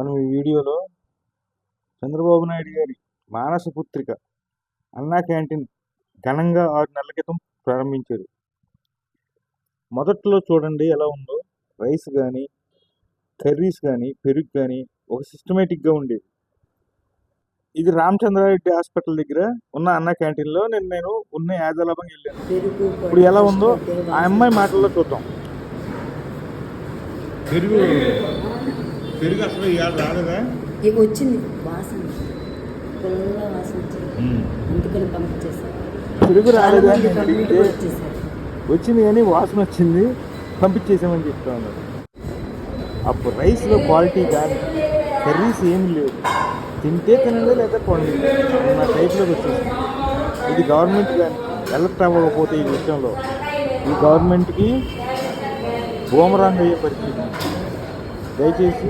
మనం ఈ వీడియోలో చంద్రబాబు నాయుడు గారి మానస పుత్రిక అన్నా క్యాంటీన్ ఘనంగా 6 నెలల క్రితం ప్రారంభించారు. మొదట్లో చూడండి ఎలా ఉందో, రైస్ కానీ, కర్రీస్ కానీ, పెరుగు కానీ ఒక సిస్టమేటిక్గా ఉండేది. ఇది రామచంద్రారెడ్డి హాస్పిటల్ దగ్గర ఉన్న అన్నా క్యాంటీన్లో నేను ఉన్న యాదలాభం వెళ్ళాను. ఇప్పుడు ఎలా ఉందో ఆ అమ్మాయి మాటల్లో చూద్దాం. పెరుగు అసలు ఇవాళ రాలేదా? వచ్చింది వాసన, పుల్ల వాసన అందుకని పంపించేసారు. పెరుగు రాలేదా అని అడిగితే వచ్చింది కానీ వాసన వచ్చింది, పంపించేసామని చెప్తా ఉన్నారు. అప్పుడు రైస్లో క్వాలిటీ కానీ, కర్రీస్ ఏమి లేవు, తింటే తినండి లేదా కొండి నా టైప్లోకి వచ్చేసింది. ఇది గవర్నమెంట్ కానీ ఎలక్ట్ అవ్వకపోతే ఈ విషయంలో ఈ గవర్నమెంట్కి బూమరాంగ్ అయ్యే పరిస్థితి. దయచేసి